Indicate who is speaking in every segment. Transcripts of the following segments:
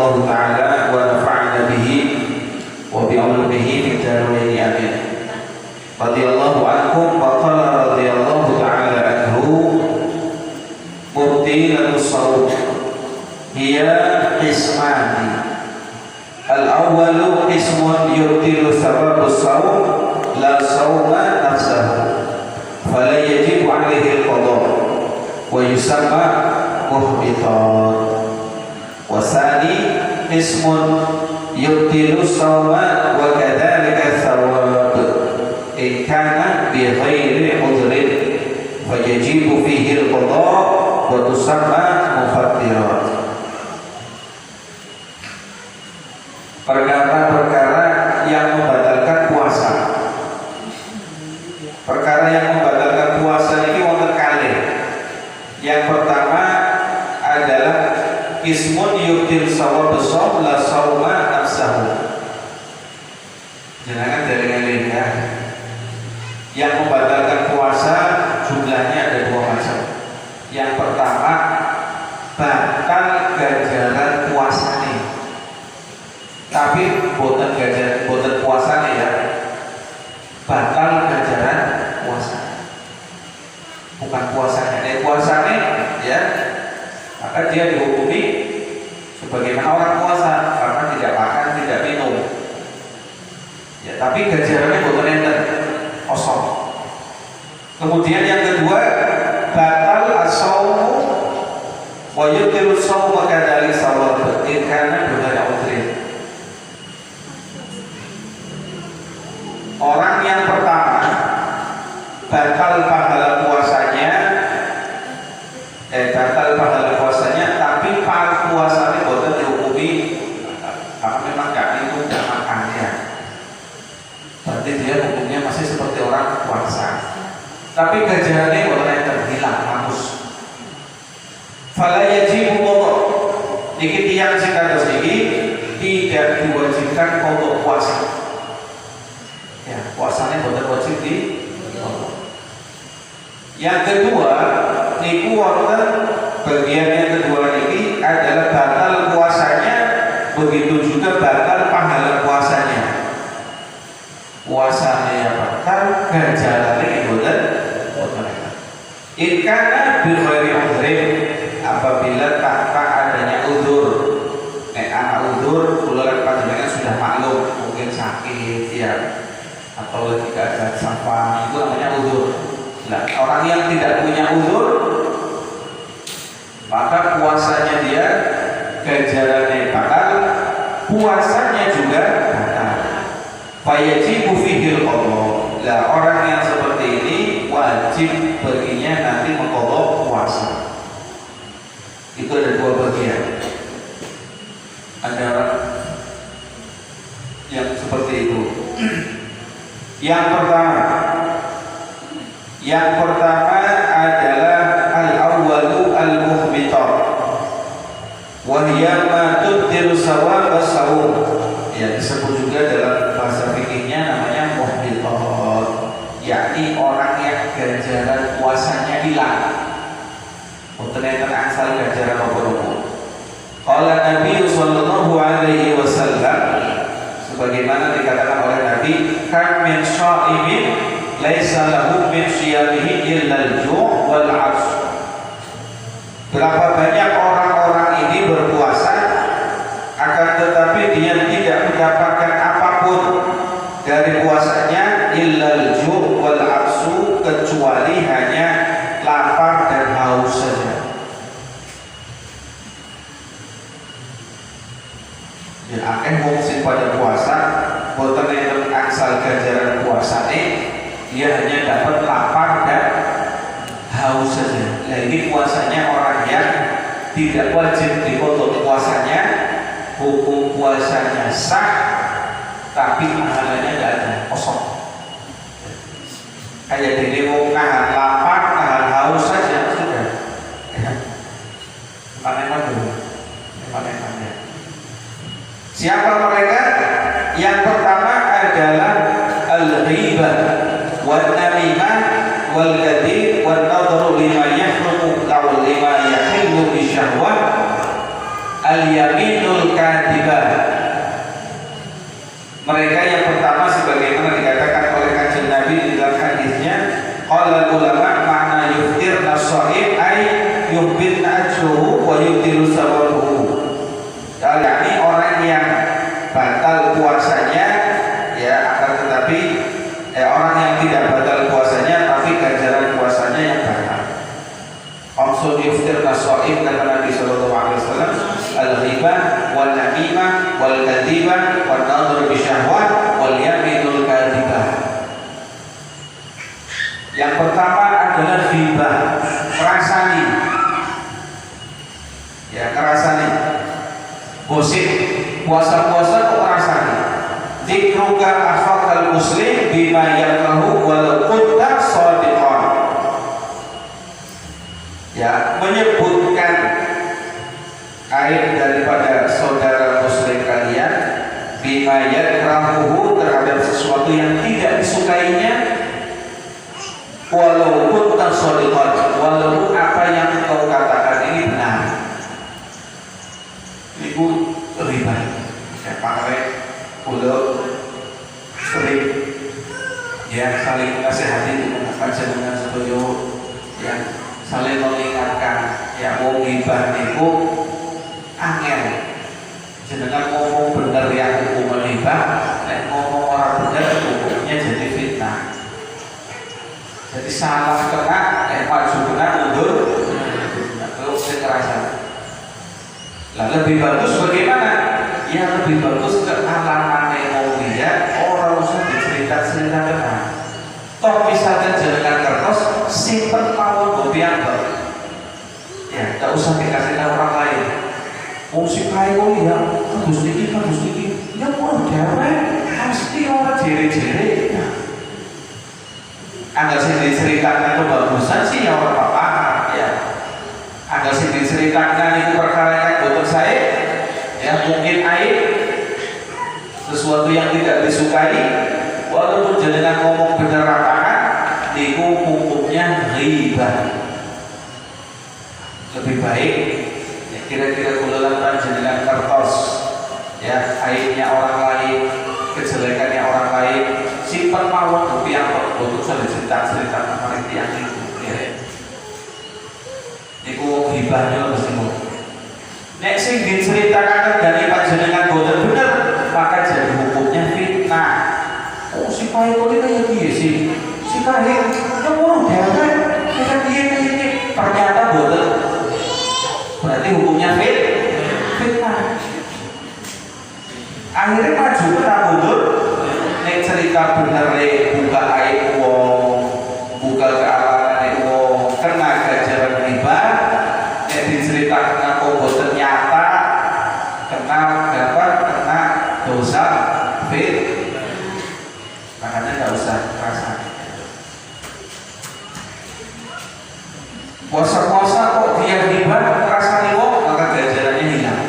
Speaker 1: Allah taala wa nafa'ana bihi wa bi ulumihi fid dharain amin. Radhiyallahu ankum wa qala radhiyallahu taala anhu mubtilatus shaum hiya qismani. Al-awwalu qismun yubtilu sababus shaum la shauma nafsahu fala yajibu alaihi al-qada wa yusamma muhbitan. Wasani ismun yubtilu shauma wa kadzalika thawab in kana bi ghairi udhrin fayajibu fihi al-qada wa tusamma mufattirat. Perkara-perkara yang membatalkan puasa. Perkara yang membatalkan puasa ini wonten kalih. Yang pertama adalah ismun yubtil shawabus shaum la shauma nafsahu. Jangan dari ya. Yang membatalkan puasa jumlahnya ada dua macam. Yang pertama batal ganjaran puasane. Tapi boten ganjaran boten puasane ya. Batal ganjaran puasa. Bukan puasanya. Puasane ya. Maka dia dihukumi sebagaimana orang puasa karena tidak makan, tidak minum. Ya, tapi ganjarannya boten enten, kosong. Kemudian yang kedua, batal as-shaumu wa yubtilu shauma kadzalika sawab in kana bighairi udhrin. Orang yang pertama batal pahala puasanya, batal pahala puasanya, tapi puasanya boten dihukumi karena memang gak minum, gak makan ya. Berarti dia hukumnya masih seperti orang puasa. Tapi ganjarannya boten terhilang, hangus. Fala yajibu qada. Niki tiyang sing kados niki tidak diwajibkan untuk puasa. Ya, puasanya boten wajib di. Yang kedua, niku wonten bagian yang kedua niki adalah batal puasanya, begitu juga batal pahala puasanya. Puasanya batal, ganjarannya boten. In kana bi ghairi udhrin, apabila tanpa adanya udzur. Ana udzur kula lan panjenengan sudah maklum, mungkin sakit ya, atau lagi keadaan safa, itu namanya udzur. Nah, orang yang tidak punya udzur, maka puasanya dia ganjarannya batal, puasanya juga batal. Fayajibu fihil qada. Lah orang yang seperti ini wajib baginya nanti mengqadha puasa. Itu ada dua bagian. Ada yang seperti itu. Yang pertama adalah al-awwalu al-muhbitar wa hiya ma tubtilu shawab as-shaum. Ya, disebut juga dalam bahasa fikihnya namanya muhbitar, yakni orang yang ganjaran puasanya hilang. Ternyata asal ganjaran apa-apa. Qala Nabi sallallahu alaihi wasallam, sebagaimana dikatakan oleh Nabi, kam min sha'imin laisa lahu min siyamihi illa al-ju' wal 'atsy. Berapa banyak orang-orang ini berpuasa akan tetapi dia tidak mendapatkan apapun dari puasanya illa al-ju' wal 'atsy, kecuali hanya lapar dan haus saja. Ya, akeh wong sing pada puasa boten enten angsal ganjaran puasane, dia hanya dapat lapar dan haus saja. Nah, ini puasanya orang yang tidak wajib dipotong puasanya, hukum puasanya sah, tapi pahalanya tidak ada, kosong. Kayak dene wong nahan lapar, nahan haus saja sudah. Panen dulu. Siapa mereka? Yang pertama adalah al-ghibah wal namimah wal kadhib wal nadhru lima yahrumu aw lima yahillu bi syahwah al yamin yaminul kadibah. Mereka yang pertama sebagaimana dikatakan oleh Kanjeng Nabi di dalam hadisnya, qala ulama makna yuftir as-shaim ay yuhbit ajruhu wa yutiru sawabuhu. Yakni orang yang batal puasanya ya, akan tetapi orang yang tidak batal puasanya tapi ganjaran puasanya yang batal. Qamsun yuftir as-shaim kata Nabi sallallahu alaihi wasallam, al-ghibah wal namimah wal kadzibah wan nadhur bi syahwat wal yaminul kadzibah. Yang pertama adalah ghibah, ngerasani. Ya, ngerasani. Gosip, puasa-puasa kok ngerasani. Dzikruka akhakal muslim bima yakrahu walau kunta shadiqan. Ya, menyebutkan aib daripada saudara muslim kalian bima yakrahu, terhadap sesuatu yang tidak disukainya, walaupun tasodiqan, walaupun apa yang kau katakan ini benar. Ibu riba ya, pakai pulau sering ya, saling menasihati dengan panjenengan sedaya ya, saling mengingatkan ya, wong riba niku angel. Jenengan ngomong bener ya hukum riba, nek ngomong orang bener hukumnya jadi fitnah. Jadi salah kena, maju kena, mundur, terus kekerasan. Lah lebih bagus bagaimana? Ya lebih bagus kealaman dia, orang usah dicerita-cerita kena. Toh misalnya jenengan kertas, simpen mawon bobi angker. Ya, tak usah dikasih tahu orang lain. Musik kayak ya, kados niki, ya mau dewe, pasti orang jere-jere. Agar sih diceritakan itu bagusan sih ya orang apa ya. Agar sih diceritakan itu perkara yang boten saya ya, mungkin aib, sesuatu yang tidak disukai, walaupun jenengan ngomong bener rapakan, niku hukumnya ghibah. Lebih baik ya, kira-kira kulalan jenengan kertas ya, aibnya orang lain, kejelekannya orang lain, simpan mawon tapi yang untuk sudah cerita-cerita kemarin yang itu ya. Niku hibahnya mesti mau. Nek sing diceritakan dari panjenengan boten bener, maka jadi hukumnya fitnah. Oh si kaya kok kaya piye sih? Si kaya ya mau dhewe, kita piye ternyata boten. Berarti hukumnya fitnah. Akhirnya maju ke mundur. Nek cerita bener buka aib wong, buka kealaman wong, kena ganjaran riba. Nek diceritakan kok boten nyata, kena dosa makanya nggak usah rasa. Puasa-puasa kok dia riba, rasanya wong, maka ganjarannya hilang.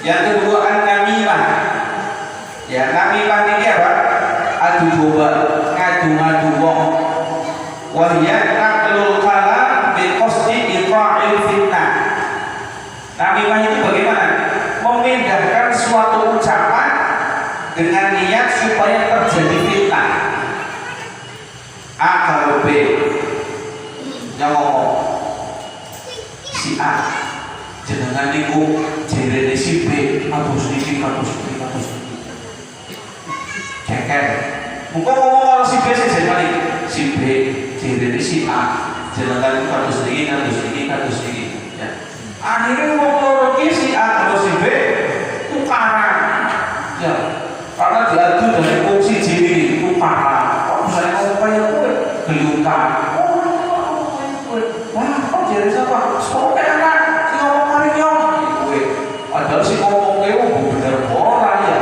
Speaker 1: Yang kedua an-namimah. Ya, namimah ini apa? Adu domba, ngadu-ngadu wong. Wahya naqlul kalam bi qasdi iqa'il fitnah. Namimah itu bagaimana? Memindahkan suatu ucapan dengan niat supaya terjadi fitnah. A kalau B yang ngomong si A, jenengan niku jerene si B, kados niki. Ceker. Muga ngomong kalau si B sing jenenge si B, jerene si A, jenengan kados niki. Ya. Akhirnya ngomong loro ki si A kalau si B tukaran. Ya. Karena diadu dari fungsi jiri tukaran. Kok bisa ngomong kaya kowe gelutan. Wah, kok jadi siapa? Sopo enak, si ngomong mari nyong. Padahal si ngomong kowe bener ora ya.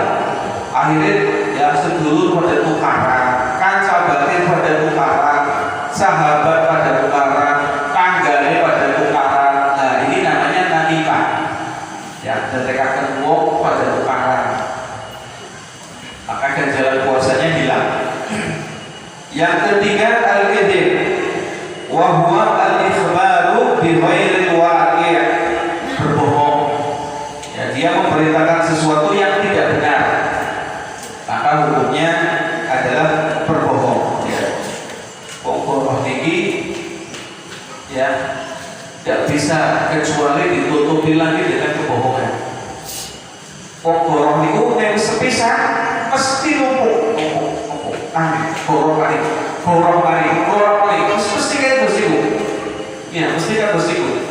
Speaker 1: Akhirnya ya sedulur pada tukaran, kanca batin pada tukaran, sahabat pada tukaran, tanggane pada tukaran. Nah, ini namanya namimah. Ya, detekaken wong pada tukaran. Maka ganjaran puasanya hilang. Yang ketiga al-kadzib. Wa huwa al-ikhbaru bi ghairil waqi', berbohong dia memberitakan sesuatu yang tidak benar, maka hukumnya adalah berbohong. Ya. Bohong tinggi, ya, tidak bisa kecuali ditutupi lagi dengan kebohongan. Borong itu yang sepisah mesti numpuk, borong kali, mesti kayak bersiku, ya, mesti kayak bersiku.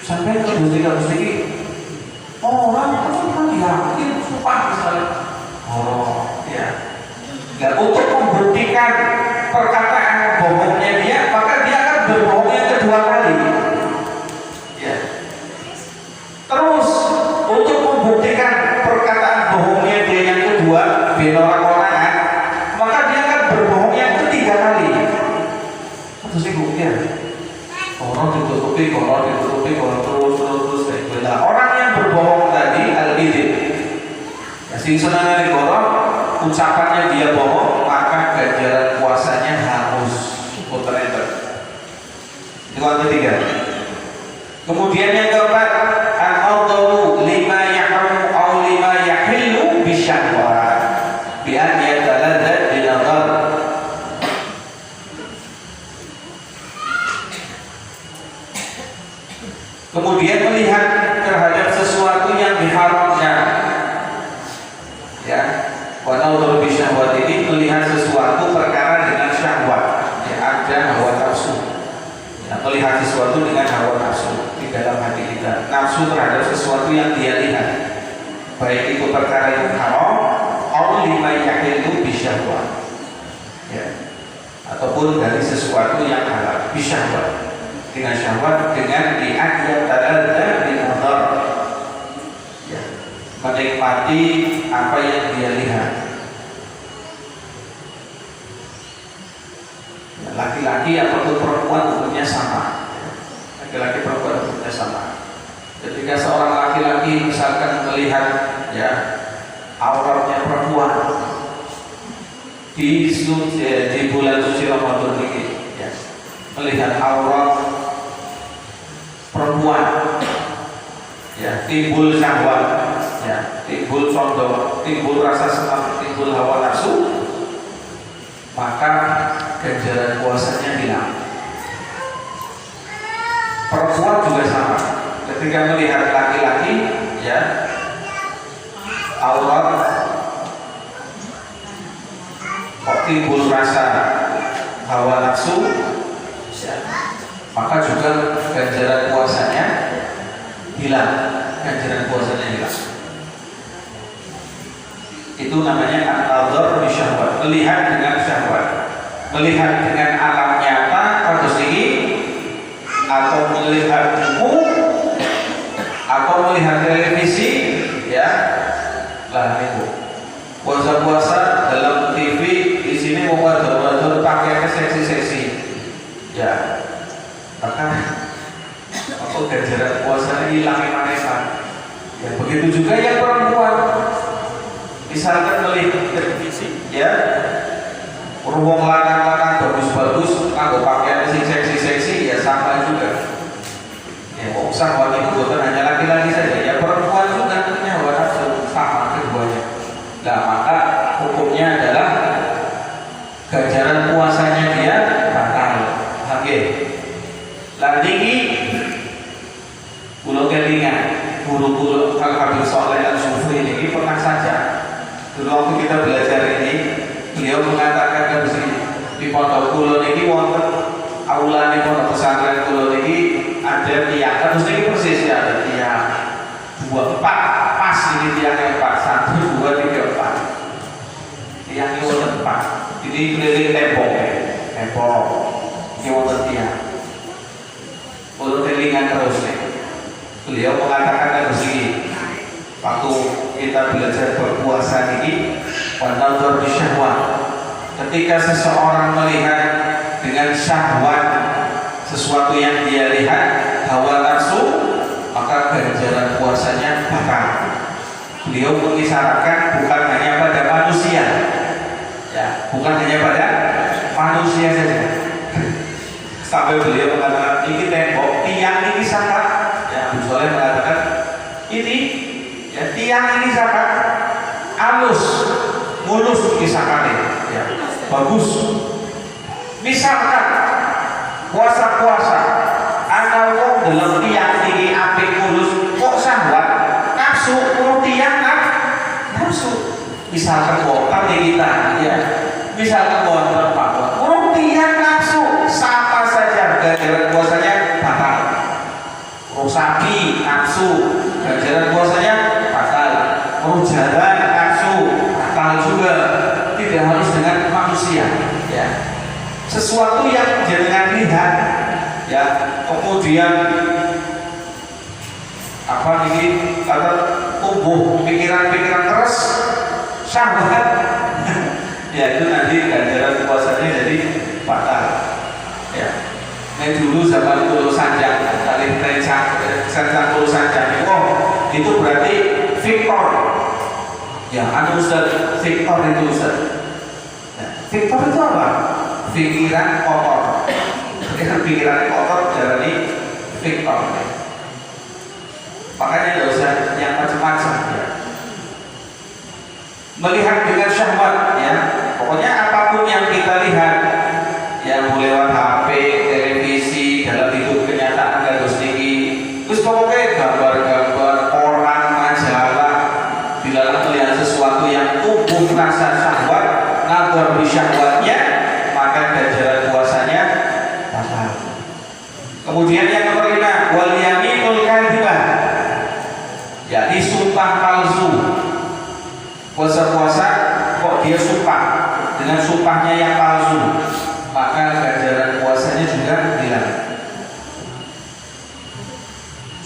Speaker 1: Sampai ke bersiku, orang yakin sumpah misalnya, ya. Dan untuk membuktikan perkataan bohongnya dia, maka dia akan berbohong yang kedua kali. Ya. Terus untuk membuktikan perkataan bohongnya dia yang kedua, bina orang-orangan, maka dia akan berbohong yang ketiga kali. Terus itu ya. Orang ditutupi, terus kayak gitu. Nah, orang yang berbohong tadi al-kadzib. Ya, sing senangane orang ucapannya dia bohong, maka ganjaran puasanya hangus. Puter-puter. Itu yang ketiga. Kemudian yang keempat, al-qawlu lima yahrum aw lima yahillu bisyahwat bi an yatalazzaz bi nazar. Kemudian melihat terhadap sesuatu yang diharamkan. Ya, wa nazar bi syahwat ini melihat sesuatu perkara dengan syahwat, ya, ada hawa nafsu. Ya, melihat sesuatu dengan hawa nafsu di dalam hati kita, nafsu terhadap sesuatu yang dia lihat, baik itu perkara yang haram atau lima yahillu bisyahwat, ya, ataupun dari sesuatu yang halal bisyahwat, dengan syahwat, dengan diajak dan dinazar, ya, menikmati apa yang dia lihat. Ya, laki-laki ataupun perempuan hukumnya sama. Laki-laki perempuan hukumnya sama. Ketika seorang laki-laki misalkan melihat, ya, auratnya perempuan di bulan suci Ramadan ini, ya, melihat aurat perempuan, ya, timbul syahwat, ya, timbul condong, timbul rasa senang, timbul hawa nafsu, maka ganjaran puasanya hilang. Perempuan juga sama. Ketika melihat laki-laki, ya, aurat kok timbul rasa hawa nafsu, ya, maka juga ganjaran puasanya hilang. Ganjaran puasanya hilang. Itu namanya an-nazar bi syahwat, melihat dengan syahwat, melihat dengan alam nyata kados iki, atau melihat buku, atau melihat televisi, ya, lah itu puasa-puasa dalam TV di sini mau ada pakai seksi-seksi, ya, maka apa ganjaran puasa hilang manesan. Ya, begitu juga yang perempuan, misalkan melihat televisi, ya, ruang lanang-lanang bagus-bagus, nganggo pakaian seksi-seksi, ya sama juga. Ya, kok syahwat itu bukan hanya laki-laki saja, ya perempuan juga punya hawa nafsu, sama keduanya. Nah, maka hukumnya adalah ganjaran puasanya dia batal. Oke. Lan tinggi pulau kelingan, guru-guru Al-Habib Shalih Al-Sufri ini pernah saja. Dulu waktu kita belajar ini, beliau mengatakan ke sini, di pondok kulo ini wonten aula di pondok pesantren kulo ini ada tiang, terus ini persis ya, ada tiang 2, 4, pas ini tiangnya 4, 1, 2, 3, 4. Tiangnya wonten 4. Jadi keliling tembok, ini wonten tiang. Kulo kelingan terus nih. Beliau mengatakan ke sini, waktu kita belajar berpuasa ini, wanazar bisyahwat, ketika seseorang melihat dengan syahwat sesuatu yang dia lihat, hawa nafsu, maka ganjaran puasanya batal. Beliau mengisyaratkan bukan hanya pada manusia, ya, bukan hanya pada manusia saja. Sampai beliau mengatakan ini tembok, tiang ini sangat, ya, Abu Shalih mengatakan ini ya, tiang ini siapa? Alus, mulus kisahkannya ya, bagus. Misalkan puasa-puasa ana wong delok tiang iki apik mulus kok syahwat nafsu urung tiang nafsu. Misalkan wonten kita ya, misalkan wonten Pak urung tiang nafsu, sama saja ganjaran puasanya batal. Urung sapi nafsu, ganjaran puasanya batal. Urung jalan nafsu, batal juga. Tidak harus dengan manusia ya. Sesuatu yang jenengan lihat ya, kemudian apa ini kata tumbuh pikiran-pikiran keras syahwat ya, itu nanti ganjaran puasanya jadi batal ya. Ini dulu zaman Pulau Sanjang kali Sanjang Pulau Sanjang itu berarti Victor ya, anu Ustaz, Victor itu Ustaz ya, Victor itu apa? Pikiran kotor. Pikiran kotor jalani Victor. Makanya tidak usah yang macam-macam ya. Melihat dengan syahwat ya, pokoknya apapun yang kita lihat yang lewat HP, televisi, dalam hidup kenyataan kados niki, terus pokoknya gambar-gambar, koran, majalah, dilarang melihat sesuatu yang tumbuh rasa syahwat, nador di syahwatnya, maka ganjaran puasanya batal. Kemudian yang nomor 5, wal yaminul kadhibah, yakni sumpah palsu. Puasa-puasa kok dia sumpah dengan sumpahnya yang palsu, maka ganjaran puasanya juga hilang.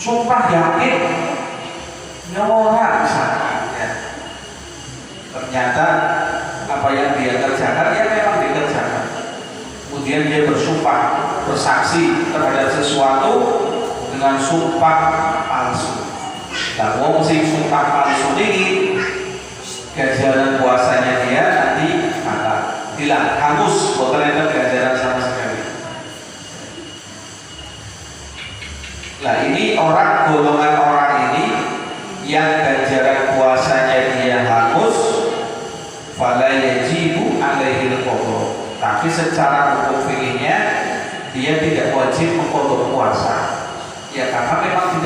Speaker 1: Sumpah yakin nyora ya. Ternyata apa yang dia kerjakan ya memang dikerjakan. Kemudian dia bersumpah, bersaksi terhadap sesuatu dengan sumpah palsu. Nah, wong sing sumpah palsu ini ganjaran puasanya dia nanti batal, hilang, hangus, bukan ada ganjaran sama sekali. Nah, ini golongan orang ini yang ganjaran puasanya dia hangus, fala yajibu alaihil qadha. Tapi secara hukum fikihnya dia tidak wajib mengqadha puasa. Ya karena memang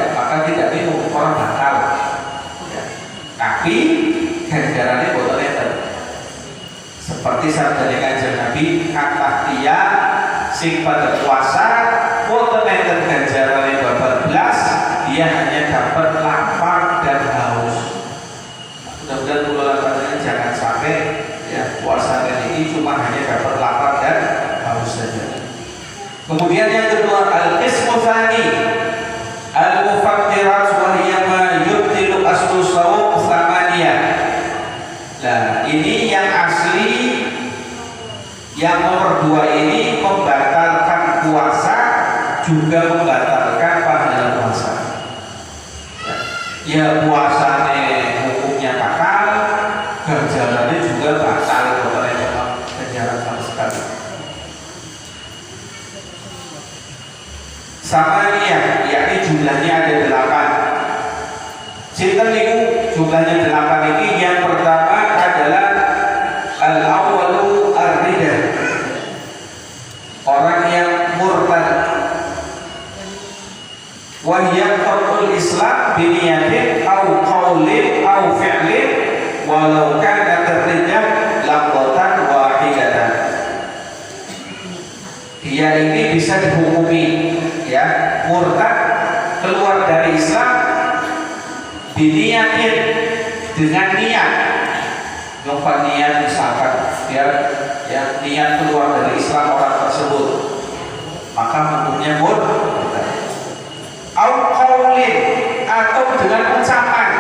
Speaker 1: tidak minum orang batal. Ya. Tapi ganjarannya boten enten. Seperti sabda Kanjeng Nabi, kata dia sing pada puasa boten enten ganjarane babal blas, dia hanya dapat lapar dan haus. Mudah-mudahan kula jangan sampai ya puasa ini cuma hanya dapat lapar dan haus saja. Kemudian yang kedua, al-qismu tsani al-mufattirat wa hiya ma yubtilu aslu shaum tsamaniyah. Nah, ini yang asli, yang nomor 2 ini membatalkan puasa, juga membatalkan pahala puasa. Ya puasanya hukumnya batal, ganjarannya juga batal, bukan ganjaran sama sekali. Samaniyah, yakni jumlahnya ada 8. Sinten niku jumlahnya 8 ini. Yang pertama adalah al-awwalu ar-ridha, orang yang murtad. Wa hiya tarkul Islam bi niyatin aw qaulin aw fi'lin walau kana ar-ridha laqatan wahidatan. Dia ini bisa dihukumi ya murtad, keluar dari Islam biniyatin, dengan niat. Nyopang niat misalkan dia ya niat keluar dari Islam orang tersebut, maka hukumnya murtad. Au qaulin, atau dengan ucapan.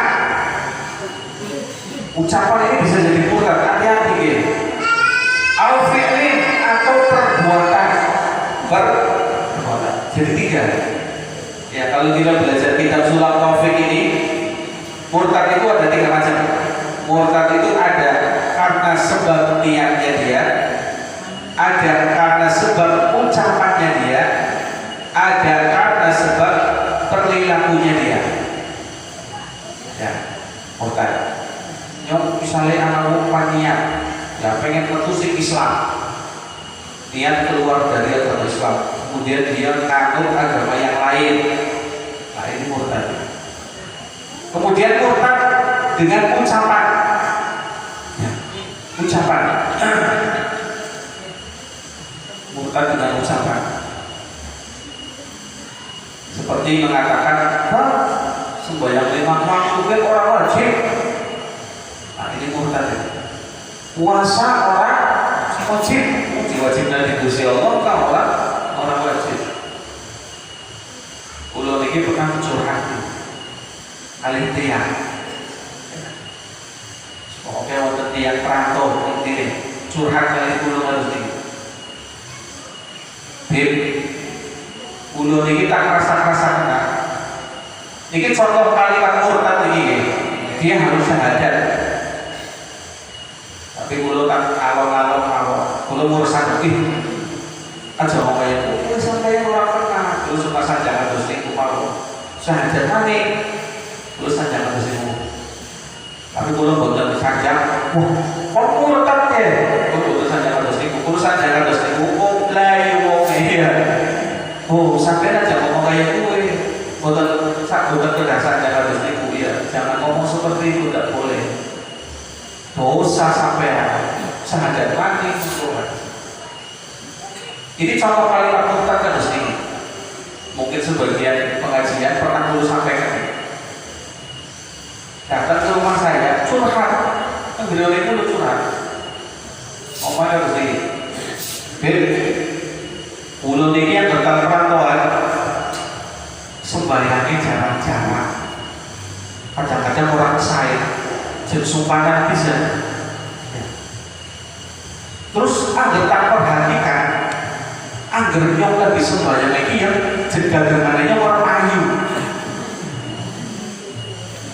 Speaker 1: Ucapan ini bisa jadi murtad, hati-hati ya. Au fi'lin, atau perbuatan. Jadi 3. Ya kalau kita belajar kitab Sulap Taufik ini, murtad itu ada 3 macam. Murtad itu ada karena sebab niatnya dia, ada karena sebab ucapannya dia, ada karena sebab perilakunya dia. murtad. Nyok misalnya anak wong paniat ya pengen metusik Islam, niat keluar dari agama Islam, kemudian dia nganut agama yang lain, nah ini murtad. Kemudian murtad dengan ucapan, ya, ucapan, murtad dengan ucapan, seperti mengatakan, sembahyang 5 waktu kan orang wajib. Nah ini murtad. Puasa orang wajib, diwajibkan di Gusti Allah kan orang wajib. Kulo niki pernah curhat kali tiang. Pokoknya wonten tiang perantau intine curhat kali kulo harus niki. Bib, kulo niki tak rasa-rasakan. Niki contoh kalimat murtad niki. Dia harus syahadat. Tapi kulo kan alon-alon kulo ngurusan aja mau kaya itu sampai orang pernah kulo suka saja terus niku mau syahadat mane kulo saja terus niku. Tapi kulo boten saja kok murtad ya kulo boten saja terus niku kulo saja terus niku kok layu wong iya sampai aja ngomong kaya kuwe boten kedasan saja terus niku ya jangan ngomong seperti itu, tidak boleh. Dosa sampai syahadat mati Tuhan. Ini contoh kalimat murtad kan ini. Mungkin sebagian pengajian pernah dulu sampaikan. Datang ke rumah saya curhat, beliau itu curhat. Omong harus ini. Beb, ulun ini yang datang perantauan sembahyangnya jarang-jarang. Kadang-kadang orang saya sumpahan bisa. Terus angger tak perhatikan, angger yang lagi sembahyang lagi yang jedagangannya orang ayu.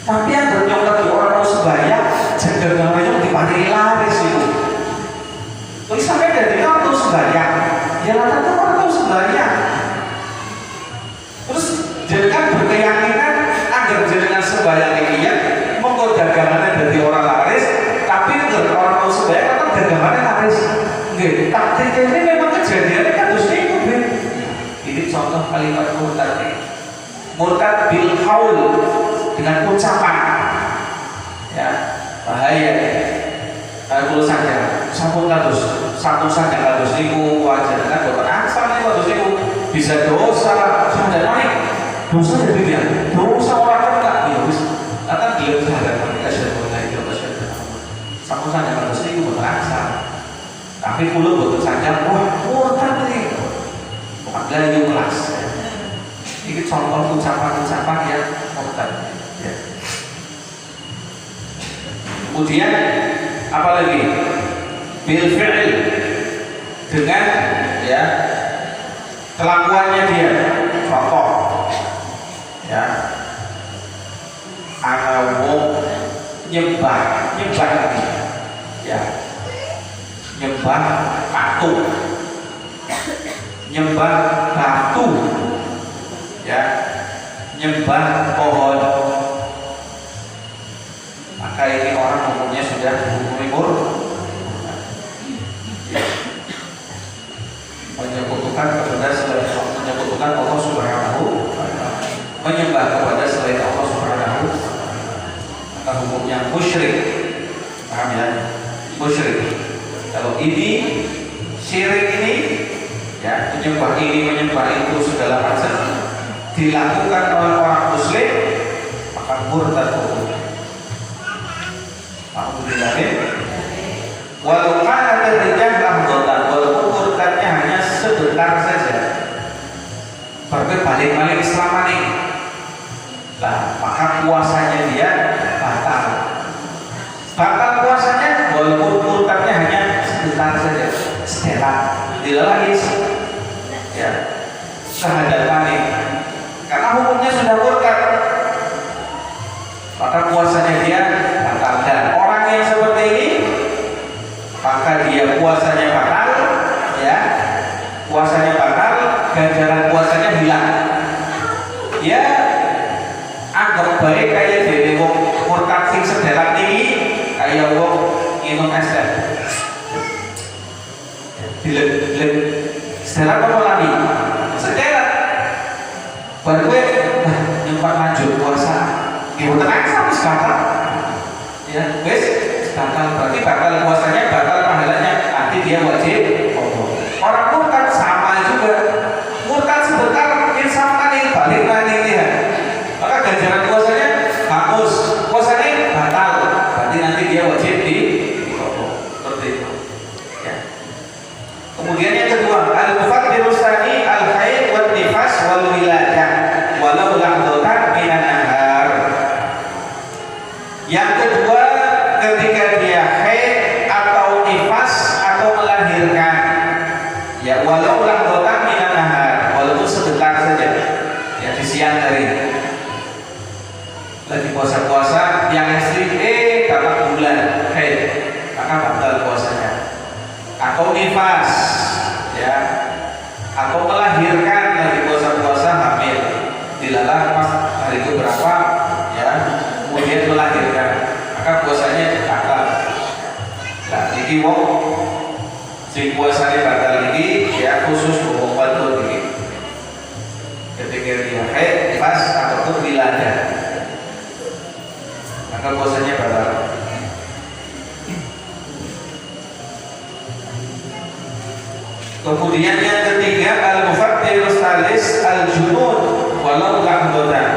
Speaker 1: Tapi angger yang lagi orang mau sembahyang, jedagangannya dipakai laris itu. Terus sampai dari orang tuh sembahyang, ya rata-rata orang tuh sembahyang. Terus jangan berkeyakinan angger jenengan sembahyang lagi ya. Monggo dagangannya dari orang laris, tapi orang mau sembahyang kan dagangannya laris. Nggih, takdir ini memang kejadiannya kan terus niku, Beb. Ini contoh kalimat murtad. Murtad bil qaul, dengan ucapan. Ya, bahaya. Kalau saja sampun kados, satu saja kados niku wajar kan boten asal niku kados niku bisa dosa, sudah naik. Dosa jadi dia. Dosa orang kena ya wis akan dia berhadapan asyhadu an la ilaha illallah sama saja kalau itu berasa. Tapi kulo betul saja murtad ini bukan layu kelas. Ini contoh ucapan-ucapan yang murtad ya. Kemudian apa lagi? Bil fi'il, dengan ya kelakuannya dia. Contoh ya, ana wong nyembah ya, nyembah patung, nyembah batu ya, nyembah pohon, maka ini orang hukumnya sudah hukum menyekutukan kepada selain Allah, menyekutukan Allah Subhanahu, menyembah kepada selain Allah Subhanahu, maka hukumnya musyrik. Paham ya? Musyrik. Kalau ini syirik ini ya, menyembah ini menyembah itu segala macam dilakukan oleh orang muslim, maka murtad hukumnya. Alhamdulillah. Walau kana terjadi lahdotan, walaupun murtadnya hanya sebentar saja, berbalik Islam ini, nah maka puasanya dia batal. Batal puasanya walaupun murtadnya hanya sebentar saja, setelah dilalui ya syahadat ini, karena hukumnya sudah murtad, maka puasanya dia batal. Dan orang yang seperti ini, maka dia puasanya batal ya, puasanya batal, ganjaran puasanya hilang. Ya anggap baik kayak dene wong murtad sing sederek niki kaya wong minum es teh. Dilek sederek apa lagi? Sederek. Baru gue nyempat lanjut puasa. Ibu tenang sampai sekarang. Ya, wes batal, berarti batal puasanya, batal pahalanya, nanti dia wajib kodok. Orang murtad sama juga, murtad sebentar insafkan balik lagi ya, maka ganjaran puasanya hapus, puasanya batal, berarti nanti dia wajib di kodok. Seperti itu. Ya. Kemudian yang kedua, al-mufattiru tsani al-haid wal nifas wal wiladah walau lahdatan minan nahar. Yang kedua, ketika dia haid atau nifas atau melahirkan, ya walau lahdatan minan nahar, walaupun sebentar saja, ya di siang hari, lagi puasa-puasa, yang istri dapat bulan haid, maka batal puasanya. Atau nifas, ya, atau melahirkan lagi puasa-puasa hamil, dilalah pas hari itu berapa, ya, kemudian melahirkan, maka puasanya batal. Nah, iki wong sing puasanya batal iki ya khusus wong wadon iki. Ketika dia haid, nifas ataupun wiladah, maka puasanya batal. Kemudian yang ketiga, al-mufattirus tsalis al-junun walau lahdatan.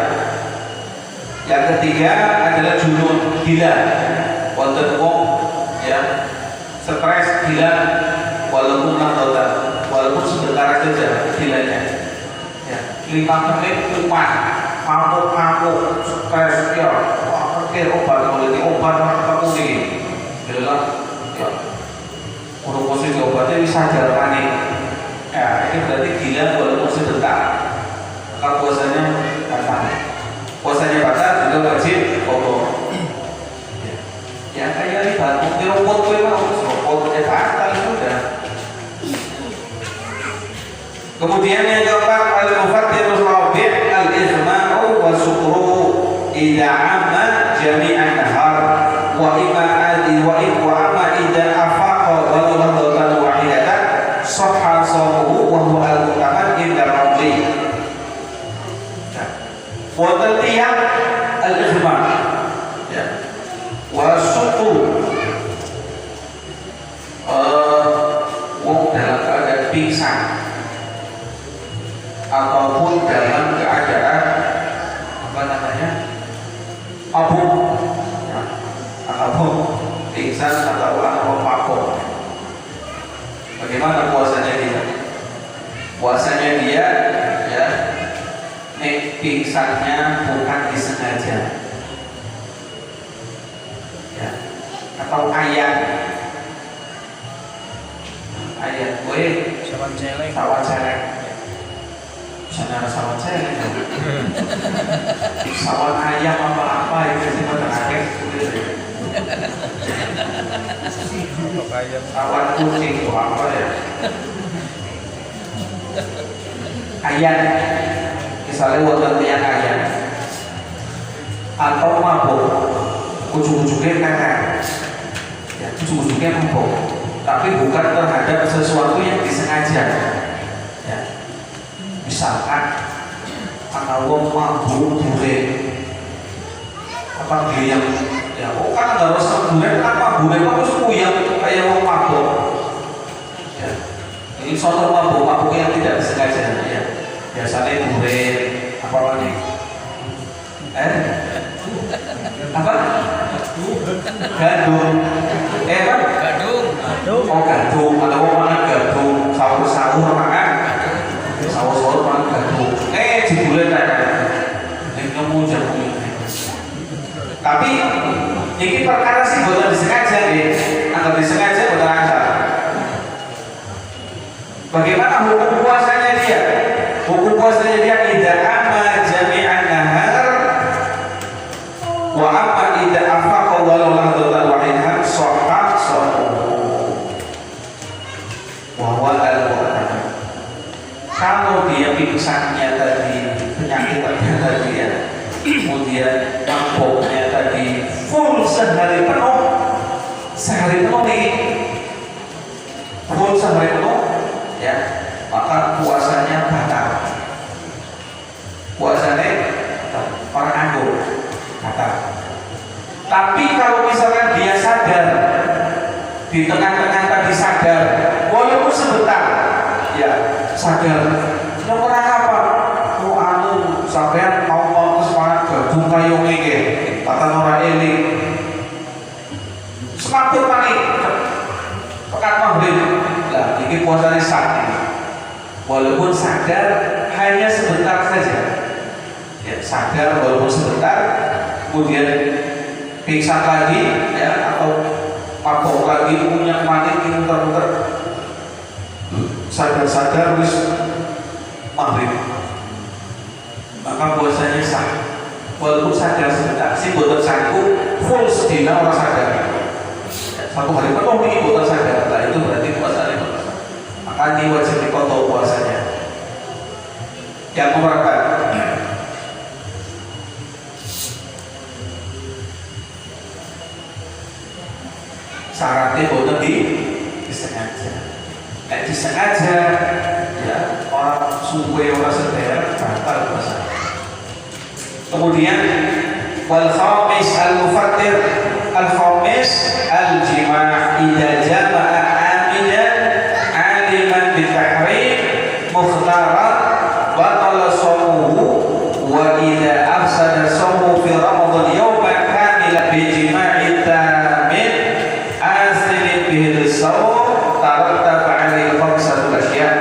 Speaker 1: Yang ketiga adalah junun, gila. Wonten wong ya stres gila walaupun lahdatan, walaupun sebentar saja gilanya. Ya, 5 menit kumat, mabuk-mabuk, stres ya, pakai obat, kalau ini obat apa ini? Gila. Ya. Untuk posisi obatnya bisa jalankan. Ya, ini berarti gila walaupun sebentar. Maka puasanya batal. Puasanya batal juga wajib kodok. Ya kayak ini batuk di rumput gue mah rumputnya batal sudah. Kemudian yang keempat, al-mufattirus rabi' al-ijma'u wa sukru idza amma jami'an nahar wa imma adi wa amma idza afaqa wa lahdatan wahidatan sahha shaumuhu wa huwa al-mu'tamad inda rabbi. Wonten tiyang al-ijma' ya wa sukru wong dalam keadaan pingsan ataupun dalam keadaan apa namanya mabuk, ya, ataupun pingsan atau mabuk. Bagaimana puasanya dia? Puasanya dia ya pingsannya bukan disengaja, ya, atau ayat gue sawan celeng sana sawan celeng sawan ayam apa itu sih pada akhir sawan kucing itu apa ya, ayat misalnya wonten tiyang ayat atau mabuk ujung-ujungnya keren, ya ujung-ujungnya mabuk, tapi bukan terhadap sesuatu yang disengaja. Ya, misalkan anak wong mabuk dure, apa dia ya kok kan nggak harus dure, apa dure harus kuyang kayak wong mabuk. Ya, ini suatu mabuk yang tidak disengaja. Ya, biasanya dure apa lagi? Apa? Gadung. Apa? Gadung. Oh gadung. Ada orang gadung. Sahur makan. Sahur makan gadung. Jebule kan. Nek nemu jamu. Tapi ini perkara sih boten disengaja nggih. Anggap disengaja boten asal. Bagaimana hukum puasanya dia? Hukum puasanya dia idza amma jami'an nahar wa amma idza afaqa walau lahdatan wahidah sahha shaumuhu wa huwa al-mu'tamad. Kalau dia pingsannya tadi, penyakitnya tadi ya, kemudian maboknya tadi full sehari penuh nih, full sehari penuh, ya, maka puasanya batal. Puasanya orang anggur batal. Tapi kalau misalkan dia sadar, di tengah-tengah tadi sadar, walaupun sebentar, ya sadar, yang orang apa? Oh anu, sampean mau semangat gabung kayong iki, kata orang eling, semakin panik, pekan maghrib, lah ini puasanya sah. Walaupun sadar, hanya sebentar saja, ya sadar walaupun sebentar, kemudian pingsan lagi, ya atau mabok lagi, punya panik, muter-muter, sadar-sadar wis maghrib, maka puasanya sah. Walaupun sadar sebentar, si boten sanggup full sedina orang sadar, satu hari penuh ini boten sadar, nah itu berarti puasanya boten sah. Maka ini wajib dikoto puasanya. Yang nomor 4, syaratnya boten disengaja. Disengaja, ya orang suwe orang sedher batal puasa. Kemudian wal khamis al mufattir, al khamis al jima' idza jama'a amidan aliman bi tahrim mukhtaran batala shaumuhu wa idza afsada shaumuhu fi ramadan yawman kamilan bi jima'i tamin asimin bihi shaum tarattaba 'alaihi khamsatu asya'.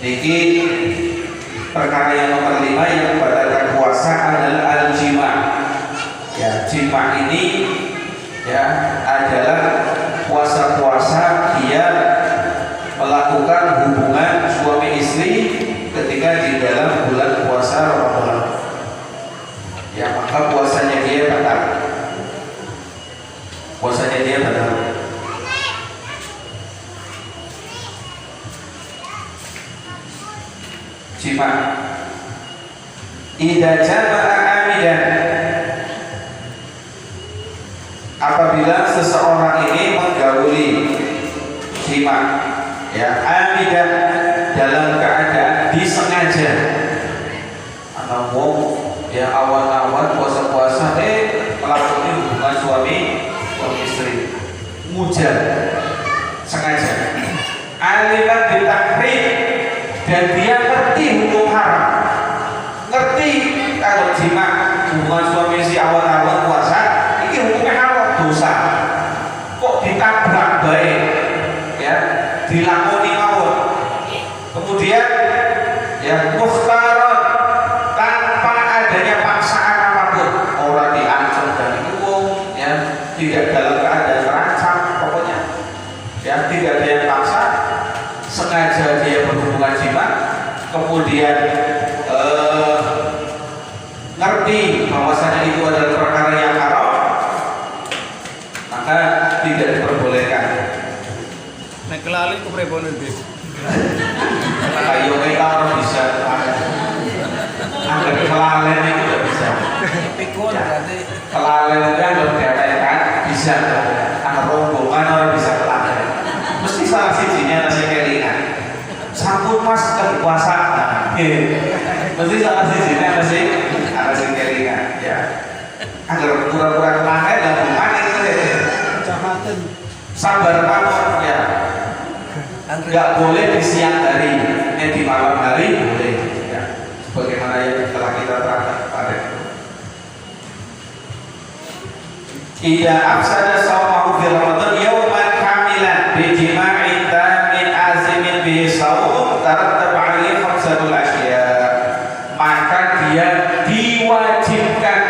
Speaker 1: Niki perkara yang nomor 5 yang membatalkan puasa adalah al-jima'. Ya, jima' ini ya adalah puasa-puasa dia melakukan hubungan suami istri ketika di dalam bulan puasa Ramadan. Ya, maka puasanya dia batal. Puasanya dia batal. Jima' idza jama'a amidan, apabila seseorang ini menggauli jima', ya amidan dalam keadaan disengaja, atau wong ya awan-awan puasa-puasa melakukan hubungan suami istri, mujar sengaja, aliman bitahrim, dan dia ngerti hukum haram, ngerti kalau jima' hubungan suami istri awan-awan puasa ini hukumnya haram, dosa, kok ditabrak baik, ya dilakoni mawon, kemudian ya mukhtaron tanpa adanya paksaan apapun, orang diancam dan dihukum, ya tidak dalam keadaan terancam, pokoknya ya tidak ada yang paksa, sengaja dia berhubungan jima', kemudian ngerti bahwasanya itu adalah perkara yang haram, maka tidak diperbolehkan.
Speaker 2: Nek kelali kepripun iki?
Speaker 1: Kayu kalau bisa, agar kelalen itu tidak bisa.
Speaker 2: Pikun berarti
Speaker 1: Kelalen itu yang berkaitan bisa, agar rombongan orang bisa kelalen. Mesti salah sijinya nasi kelingan. Sampun mas puasa, mesti salah sijinya nasi kelingan. Ya, agar pura-pura kelalen dan bukan itu deh.
Speaker 2: kecamatan
Speaker 1: Sabar mawon ya. Enggak boleh di siang hari, di malam hari boleh. Ya, sebagaimana yang telah kita terangkan kemarin. Idza afsada shaumahu fi Ramadan yawman kamilan bi jima'in tamin azimin bi shaum tarattab 'alaihi khamsatul asya', maka dia diwajibkan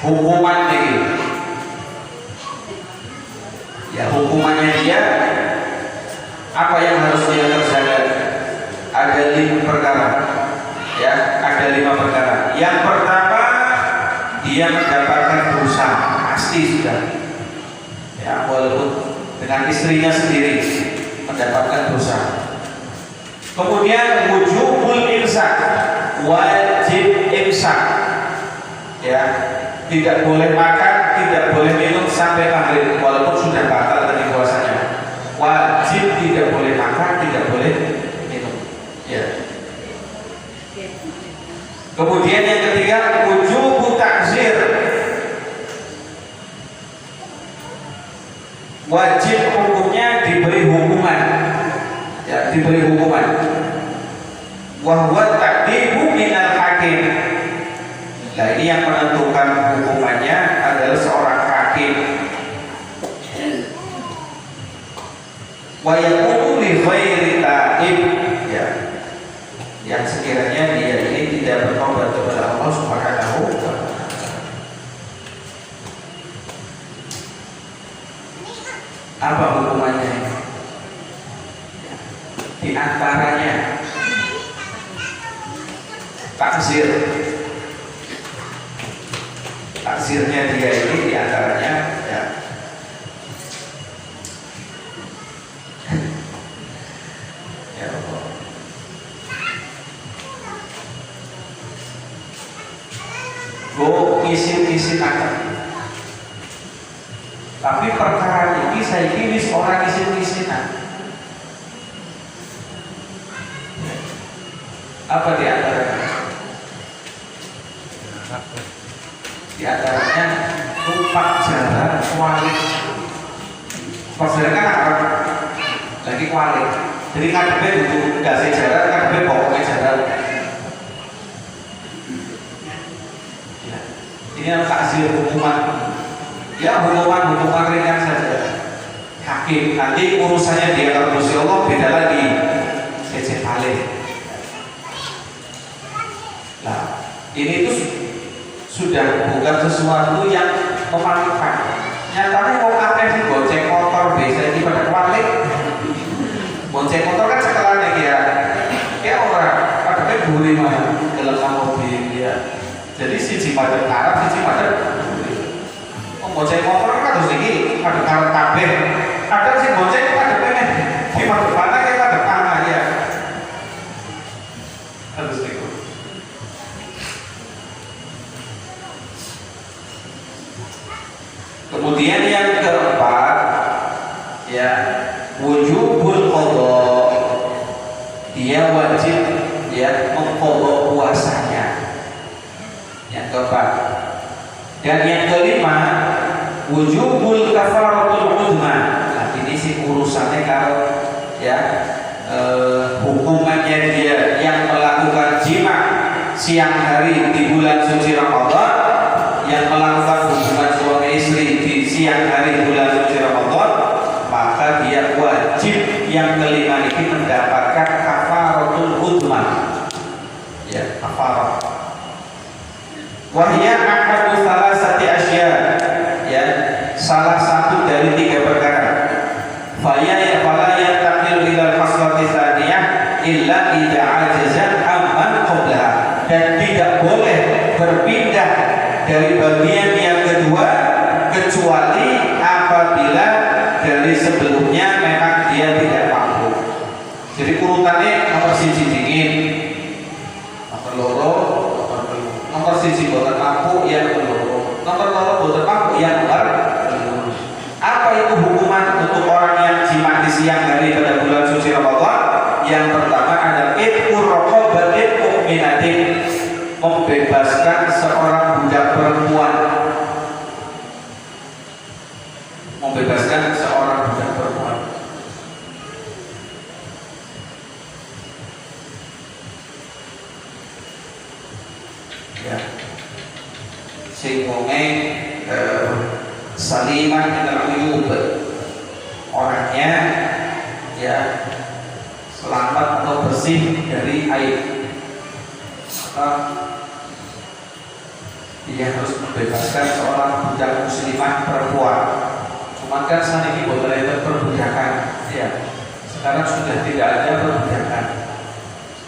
Speaker 1: hukuman ini. Ya, hukumannya dia apa yang harus dia kerjakan? Ada 5 perkara. Ya, ada 5 perkara. Yang pertama, dia mendapatkan dosa, pasti sudah. Ya, walaupun dengan istrinya sendiri mendapatkan dosa. Kemudian wujubul imsak, wajib imsak. Ya, tidak boleh makan, tidak boleh minum sampai maghrib walaupun sudah batal tadi puasanya. Wajib tidak boleh makan, tidak boleh minum. Ya. Kemudian yang ketiga wujub takzir. Wajib hukumnya diberi hukuman. Ya, diberi hukuman. Wa huwa ta'dibu minal hakim. Nah, ini yang menentukan hukumannya adalah seorang hakim. Wa yakunu li ghairi ta'ib, ya. Yang sekiranya dia ini tidak bertobat kepada Allah Subhanahu wa taala. Apa hukumannya? Di antaranya takzir. Takzirnya dia ini di antaranya ya, ya Allah. Go isin akan. Tapi perkara ini saya kira orang isin-isinan. Apa di antaranya? Di antaranya numpak jalan kualik. Maksudnya kan apa? Lagi kualik. Jadi ngadepnya duduk dasi jalan, ngadepnya pokoknya jalan. Ya. Ini adalah takzir hukuman. Ya hukuman ringan saja. Hakim nanti urusannya dia kalau Gusti Allah beda lagi. Cecek balik. Nah, ini tuh sudah bukan sesuatu yang memalukan. Nyatanya kok apa sih bonceng motor biasa ini pada kualik. Bonceng motor kan setelahnya ya orang pada buri mah dalam mobil ya. Jadi siji pada Arab, siji pada bonceng motor kan harus ini pada karet kabeh. Ada sih bonceng pada pengen di pada mana ya pada tanah ya. Harus itu. Kemudian yang keempat ya wujubul qadha. Dia wajib ya mengqadha puasanya. Yang keempat. Dan yang kelima wujubul kafaratul uzma. Nah, ini sih urusannya kalau ya hukumannya dia yang melakukan jima siang hari di bulan suci Ramadan, yang melakukan hubungan suami istri di siang hari bulan suci Ramadan, maka dia wajib yang kelima ini mendapatkan kafaratul uzma. Ya, kafarah. Wahya ahadu salasati asya, ya, salah satu dari tiga perkara. Fala yantaqilu ila al-faslati tsaniyah illa idza ajaza amman qablaha. Dan tidak boleh berpindah dari bagian yang kedua kecuali apabila dari sebelumnya memang dia tidak mampu. Jadi urutannya nomor siji dingin, nomor loro, nomor siji boten mampu, yang loro, nomor loro boten mampu, yang nomor. Apa itu hukuman untuk orang yang jima di siang hari pada bulan suci Ramadan? Yang pertama adalah itqur raqabatin mu'minatin, membebaskan seorang budak perempuan. Membebaskan seorang budak perempuan. Ya. Sehingga salimah minal uyub, orangnya ya selamat atau bersih dari aib. Maka dia harus membebaskan seorang budak muslimah perempuan. Cuman kan saat ini boleh ada perbudakan, ya. Sekarang sudah tidak ada perbudakan.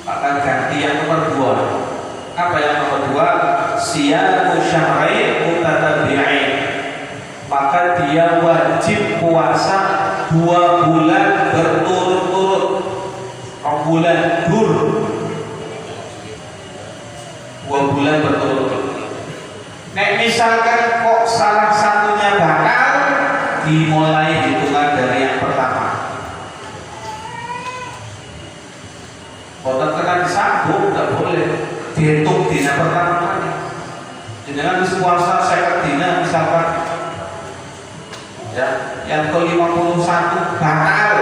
Speaker 1: Maka ganti yang nomor 2. Apa yang nomor 2? Siyamu syahrain mutatabi'ain. Maka dia wajib puasa 2 bulan berturut-turut. 2 bulan dur, 2 bulan berturut-turut. Nek misalkan kok salah satunya batal, dimulai hitungan dari yang pertama. Boten tekan disambung, tidak boleh dihitung dina pertama. Jangan habis puasa 50 dina misalkan, ya, yang ke-51 batal,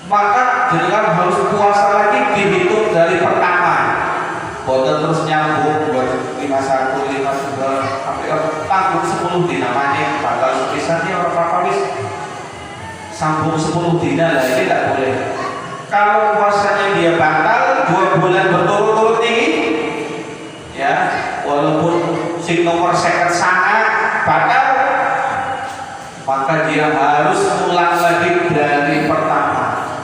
Speaker 1: maka jangan harus puasa lagi dihitung dari pertama. Boten terus nyambung 51, 52 sampai tanggung 10 dina maning batal sepisannya orang apa wis sambung 10 dina lah, ini tidak boleh. Kalau puasanya dia batal 2 bulan berturut-turut ini, ya, walaupun sing nomor 50 sangat batal, maka dia harus ulang lagi dari pertama.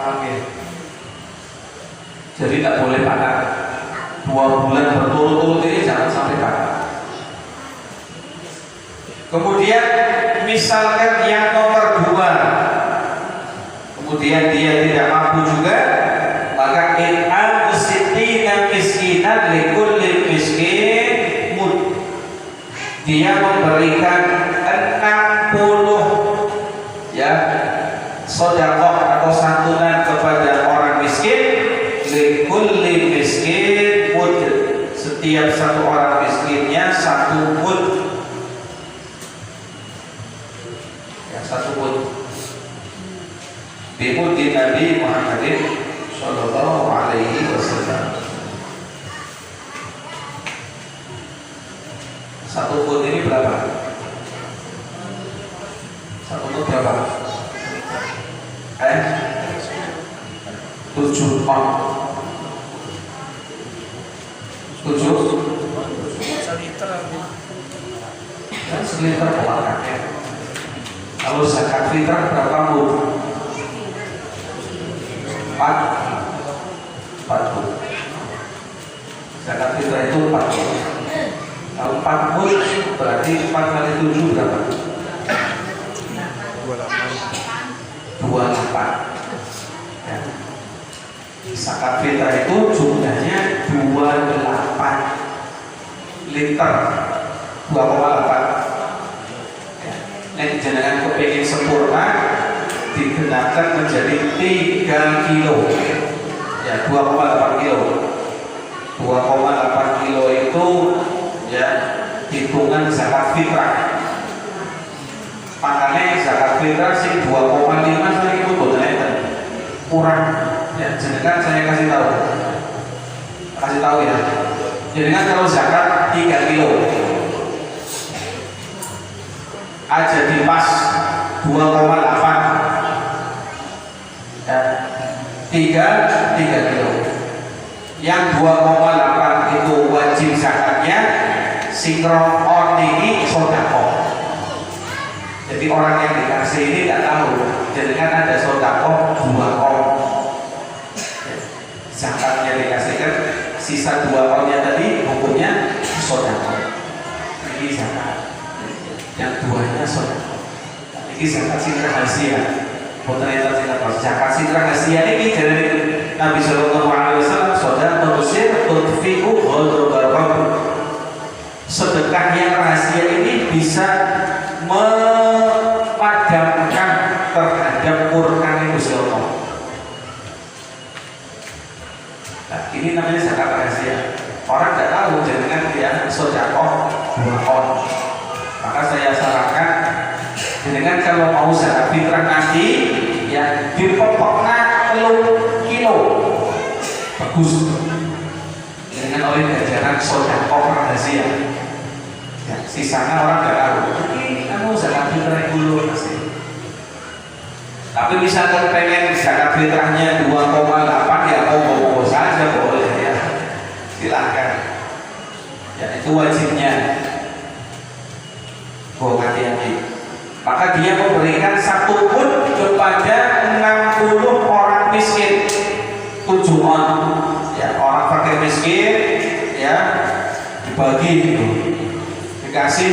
Speaker 1: Oke. Jadi tidak boleh batal. 2 bulan berturut-turut ini jangan sampai batal. Kemudian misalkan yang nomor 2, kemudian dia tidak mampu juga, maka it'am sittina miskinan likulli miskin mud. Dia memberikan 60, ya, sedekah atau santunan kepada orang miskin. Likulli miskin mud, setiap satu orang miskinnya 1 mud, ya, 1 mud. Bimudi Nabi Muhammadin Sallallahu Alaihi Wasallam. 1 mud ini berapa? 1 mud berapa? 7 on. 7
Speaker 2: Seliter.
Speaker 1: kan seliter keluarganya. Kalau zakat fitrah berapa mud? 4 mud. Zakat fitrah itu 4 mud. Kalau 4 mud berarti 4 kali 7 berapa? 28. Ya. Zakat fitrah itu jumlahnya 28 liter, 2,8. Ya. Nek jenengan kepingin sempurna, digenapkan menjadi 3 kilo, ya, 2,8 kilo. 2,8 kilo itu, ya, hitungan zakat fitrah. Makanya zakat fitrah sih 2,5 saya itu boleh kurang. Ya, jenengan saya kasih tahu ya. Jenengan kalau zakat 3 kilo aja dipas 2,8, ya, 3 kilo. Yang 2,8 itu wajib zakatnya, sinkron on ini sedekah. Jadi orang yang dikasih ini tidak tahu, jenengan ada sedekah 2 on. Zakatnya dikasihkan, sisa 2 onnya tadi hukumnya sedekah. Ini zakat. Yang 2-nya sedekah. Ini zakat sing rahasia. Boten enten sing apa. Zakat sing rahasia ini dari Nabi sallallahu alaihi wasallam, sedekah sir tudfi'u ghadabal qalb. Sedekah yang rahasia ini bisa memadamkan terhadap murkane Gusti Allah. Nah, ini namanya zakat rahasia. Orang tidak tahu jenengan dia sedekah 2 on. Maka saya sarankan jenengan kalau mau zakat fitrah nanti, ya, dipotongnya 10 kilo. Bagus. Jenengan oleh jajaran sedekah rahasia. Ya, sisanya orang tidak tahu. Ini kamu zakat fitrah dulu masih. Tapi misalkan pengen zakat fitrahnya 2,8, ya mau saja boleh, ya, silahkan. Ya, itu wajibnya. Hati-hati. Maka dia memberikan 1 mud kepada 60 orang miskin, 7 on. Ya, orang fakir miskin, ya, dibagi gitu. Dikasih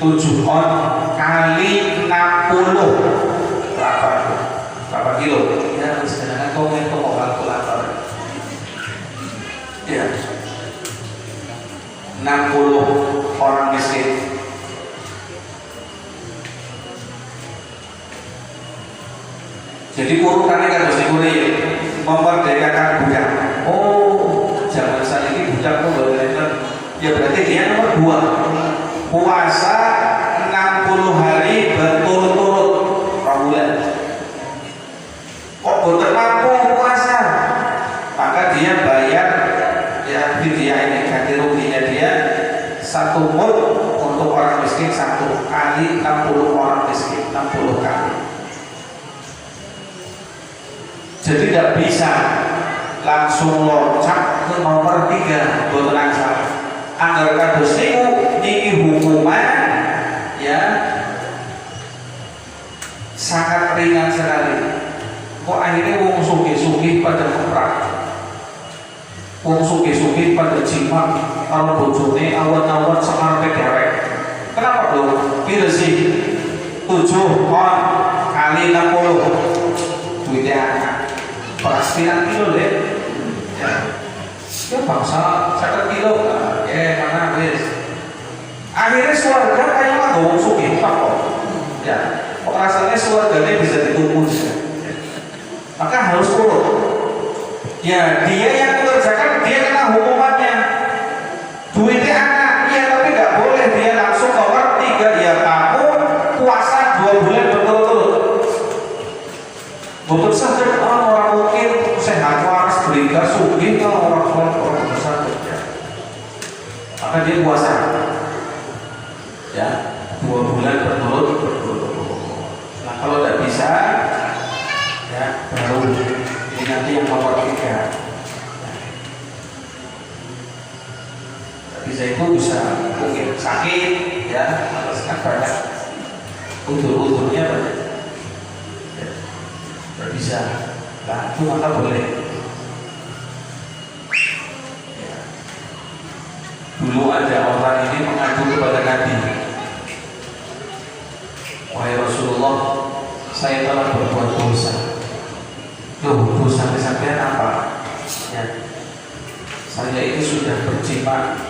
Speaker 1: 7 on kali 60 berapa? berapa kilo? Ya, sedangkan kau mau kalkulator. Ya, 60 orang miskin. Jadi urutannya kan harus dikurang, memerdekakan budak. Oh, zaman saat ini budak kok berarti ya berarti dia nomor 2. Puasa 60 hari berturut-turut bulan. Kok boten mampu puasa, maka dia bayar ya fidyah ini, ganti ruginya dia 1 mud untuk orang miskin 1 kali 60 orang miskin 60 kali. Jadi tidak bisa langsung loncat ke nomor 3 boten langsung. Angger kados niku niki hukuman ya sangat ringan sekali. Kok akhirnya wong sugih-sugih pada keprah, wong sugih-sugih pada jimat kalau bojone awet-awet sekarepe dewek. Kenapa dong? Piro sih? 7 orang kali 60 duitnya perastian kilo deh ya. Ya bangsa 1 kilo mana wis. Akhirnya keluarga kayak nggak wong sugih kok ya. Kok rasanya keluarganya bisa ditumpul ya. Maka harus urut ya, dia yang mengerjakan dia kena hukumannya. Duitnya anak ya, tapi nggak boleh dia langsung nomor 3 ya. Kamu puasa 2 bulan berturut-turut. Betul saja orang mungkin sehat waras berikan sugih kalau orang besar ya. Maka dia puasa ya 2 bulan berturut-turut. Nah kalau tidak bisa ya baru ini nanti yang nomor 3 ya. Bisa itu bisa mungkin sakit ya, harus kan banyak udur-udurnya banyak ya. Tidak bisa, nah itu maka boleh ya. Dulu ada orang ini mengadu kepada Nabi, wahai Rasulullah, saya telah berbuat dosa. Loh, dosa sampean apa? Ya, saya ini sudah berjima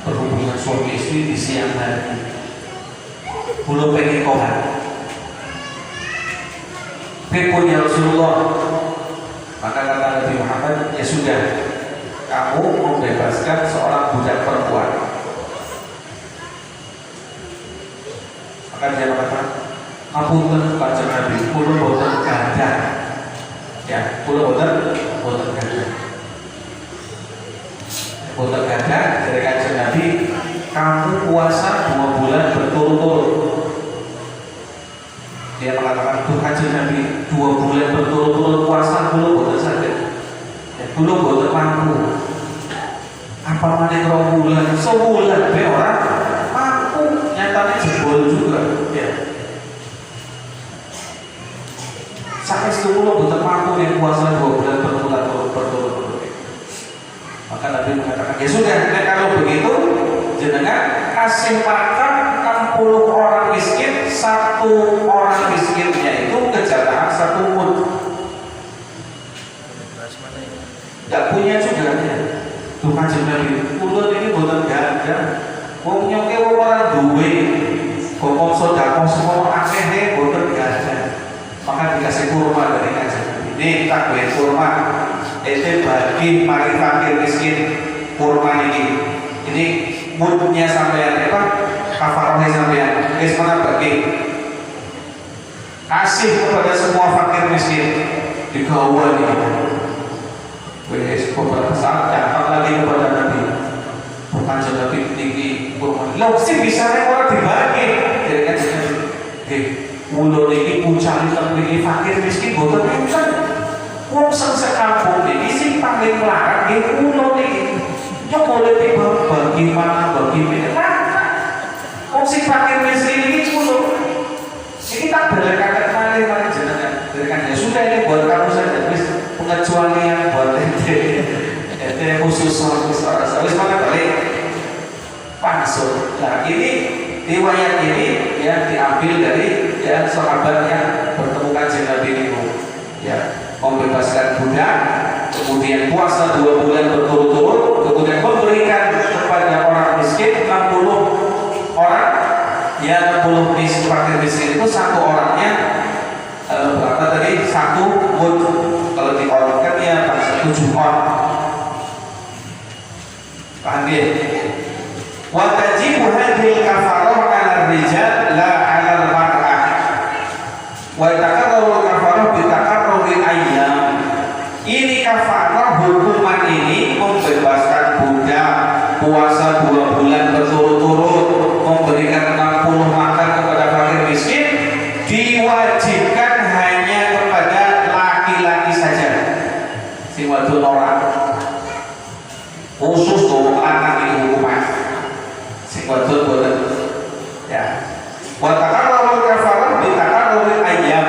Speaker 1: berhubungan suami istri di siang hari, belum pengen kohan. Pripun ya Rasulullah? Maka kata Nabi Muhammad, ya sudah, kamu membebaskan seorang budak perempuan. Maka dia mengatakan, ngapunten kanjeng Nabi, kula boten gadah. Ya, kula boten gadah. Boten gadah dari kanjeng Nabi, kamu puasa 2 bulan berturut-turut. Dia mengatakan, tuh kanjeng Nabi 2 bulan berturut-turut puasa kula boten saged. Ya, kula boten mampu. Apa maneh 2 bulan, sebulan be ora mampu, nyatanya jebol juga. Ya. Sampai sepuluh bulan mampu yang puasa 2 bulan berturut-turut. Maka Nabi mengatakan, ya sudah, kalau begitu jenengan kasih makan 60 orang miskin, 1 orang miskinnya itu kejahatan 1 mud. Tidak punya juga ya. Tuh kanjeng Nabi, kula ini boten gadah. Wong nyoke wong ora duwe. Kok sedekah semua akeh boten gadah. Maka dikasih kurma dari kanjeng Nabi. Ini takbir kurma. Itu bagi mari fakir miskin kurma ini. Ini mudnya sampean apa? Kafarahnya sampean. Wis mana bagi. Kasih kepada semua fakir miskin. Digawa ini. Wis beberapa saat datang lagi kepada Nabi. Bukan Nabi tinggi kurma. Lah sih bisa orang dibagi. Jadi kan mulo niki puncak niki fakir miskin boten pinten. Wong sing sekampung niki sing paling melarat nggih mulo niki. Yo boleh bagi mana bagi mana. Wong sing fakir miskin niki mulo. Iki tak belakangan mari jenengan. Berikan ya sudah ini buat kamu saja wis pengecualian buat ente khusus wis mana balik pansur. Nah ini riwayat ini ya diambil dari ya sahabat yang bertemu kanjeng membebaskan budak, kemudian puasa 2 bulan berturut-turut, kemudian memberikan kepada orang miskin 60 orang. Ya 60 fakir miskin itu satu orangnya berapa tadi? 1 mud. Kalau diorangkan ya 7 orang. Paham ya? Wa tajibu hadhil kafarah 'ala rijal la 'ala al-mar'ah. Wa takarraru kafarah bi takarruri ayyam. Ini kafarah hukuman ini membebaskan budak, puasa 2 bulan berturut-turut, memberikan 60 makan kepada fakir miskin, diwajibkan hanya kepada laki-laki saja. Sing wadon ora. Khusus untuk anak ini hukuman. Sing wadon boten. Ya. Wa takarrarul kafarah bi takarruril ayyam.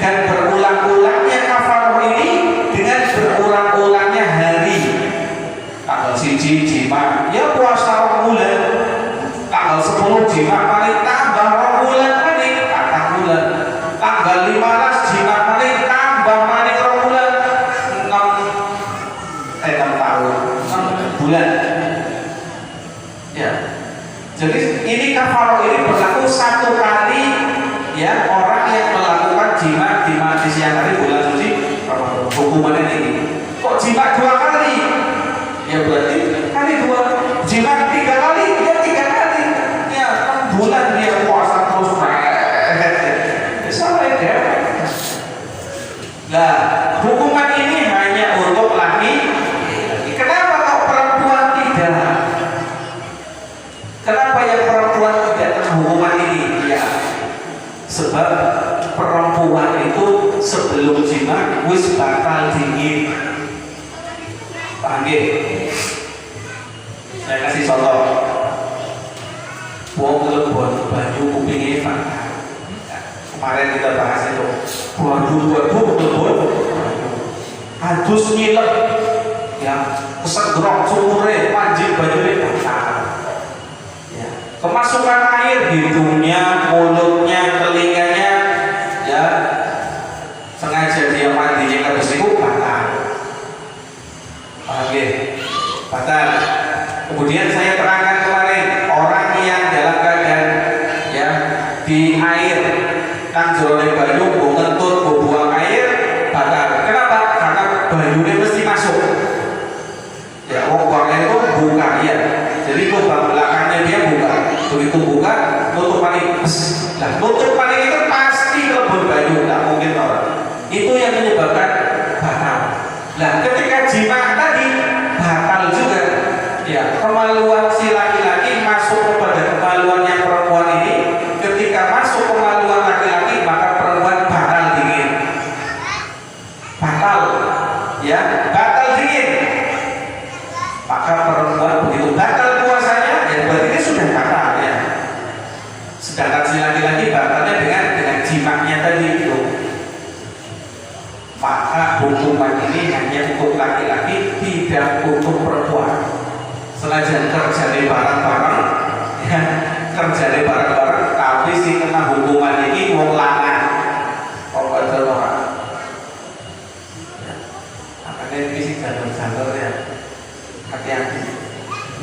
Speaker 1: Dan berulang-ulangnya kafarah ini dengan berulang-ulangnya hari. Tanggal 1 jima, ya puasa 2 bulan. Tanggal 10 jima paling tambah 2 bulan paling 4 bulan. Tanggal 15 jima paling tambah paling 2 bulan. 6 tahun, 6 bulan. Ya. Jadi ini kafarah ini berlaku 1 kali ya orang yang melakukan jima di siang hari bulan suci hukumannya ini. Kok jima 2 kali? Ya berarti kali 2. Jima 3 kali, ya 3 kali. Ya 6 bulan dia puasa terus. Salah ya. Nah, hukuman ini hanya untuk laki. Kenapa kok perempuan tidak? Kenapa yang perempuan tidak kena hukuman ini? Ya, sebab perempuan itu sebelum jima wis batal dingin. Paham ya? Saya kasih contoh. Wong kelebon banyu kupingnya patah. Kemarin kita bahas itu. Waduh kelebon adus nyilek. Ya, kesegrok sumure wajib banyune patah. Ya, kemasukan air hidungnya, mulutnya, telinganya, ya sengaja dia mandinya ke besiku batal. Paham ya? Batal. Kemudian saya terangkan kemarin orang yang dalam keadaan ya di air kan jolone banyu ngentut buang air batal. Kenapa? Karena banyunya mesti masuk. Ya, buang air itu buka ya. Jadi lubang belakangnya dia buka. Begitu buka, tutup paling. Nah, tutup paling itu pasti kelebon banyu, tak mungkin orang. Itu yang menyebabkan batal. Nah, ketika jima tadi batal juga. Ya, kemaluan si laki-laki masuk kepada kemaluan yang perempuan ini. Ketika masuk kemaluan laki-laki, maka perempuan batal dingin. Batal, ya, batal dingin. Maka perempuan begitu batal puasanya, ya berarti ini sudah batal ya. Sedangkan si laki-laki batalnya dengan jimaknya tadi itu. Maka hukuman ini hanya untuk laki-laki, tidak untuk perempuan. Senajan kerjane bareng-bareng, ya, kerjane bareng-bareng, tapi si kena hukuman ini wong lanang. Kok ada orang? Ya. Makanya ini sih jalur-jalur ya. Hati-hati.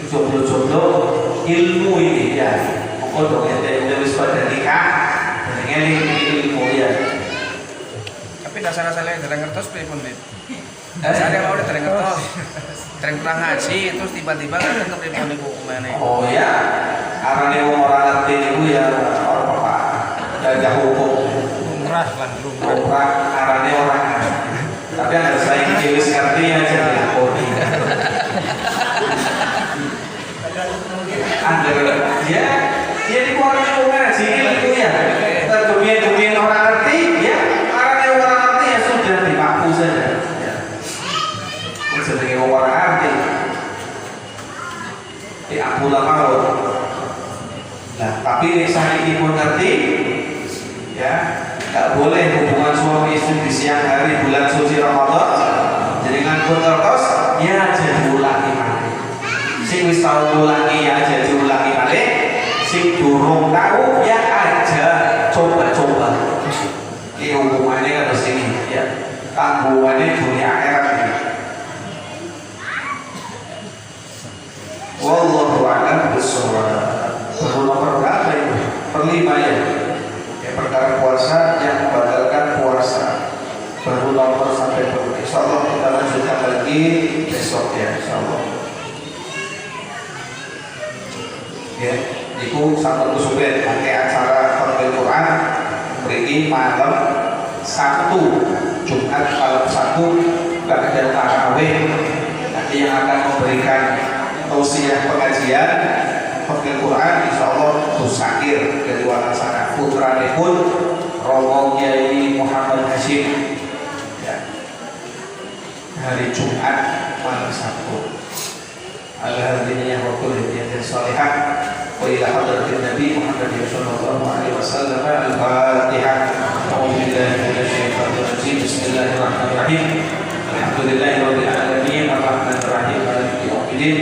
Speaker 1: Jomblo-jomblo ilmu ini ya. Monggo dong ya wis pada nikah, dengan ilmu ya.
Speaker 2: Tapi dasar-dasarnya dereng ngertos pripun, Dit? Saya mau dereng ngertos. Dereng pernah ngaji terus tiba-tiba kan tetep pripun niku hukumane.
Speaker 1: Oh ya. Arane wong ora ngerti niku ya ora apa-apa. Gagah hukum.
Speaker 2: Lumrah kan, lumrah.
Speaker 1: Lumrah arane orang. Tapi yang saya wis ngerti aja dilakoni. Angger ya, dia di orang yang ngaji itu ya. Dunia orang ngerti ya, orang yang orang ngerti ya sudah dipaku saja. Ya. Jadi orang ngerti. Diampulah maut. Nah, tapi saya ini pun ngerti, ya, nggak boleh hubungan suami istri di siang hari bulan suci Ramadan. Jadi kan pun ngertos, ya jadi ulangi lagi. Sing wis tau ulangi ya jadi ulangi balik. Sing durung tahu ya aja coba-coba. Ini hukumannya kan di sini ya. tanggungannya dunia akhirat ini. Wallahu a'lam bishawab. Baru nomor berapa itu? Perlima ya. Perkara puasa yang membatalkan puasa. Baru nomor sampai berapa? Insyaallah kita lanjutkan lagi besok ya, insyaallah. Ya, itu satu kusubet pakai acara khotbah Quran beri malam Sabtu, Jumat malam Sabtu nggak ada tarawih. Nanti yang akan memberikan tausiah pengajian khotbah Quran insyaallah Gus Sakir dari Wanasana putra pun Romo Kiai Muhammad Hashim ya. Hari Jumat malam Sabtu. Alhamdulillah wa kullu hadiyatin salihah wa ila hadratin Nabi Muhammad sallallahu alaihi wasallam. Al-Fatihah. A'udzu billahi minasy syaithanir rajim. Bismillahirrahmanirrahim. Alhamdulillahirabbil alamin arrahmanir rahim maliki yaumiddin.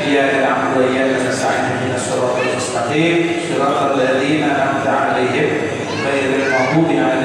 Speaker 1: Iyyaka na'budu wa iyyaka nasta'in ihdinas siratal mustaqim. Shiratal ladzina an'amta 'alaihim ghairil maghdubi 'alaihim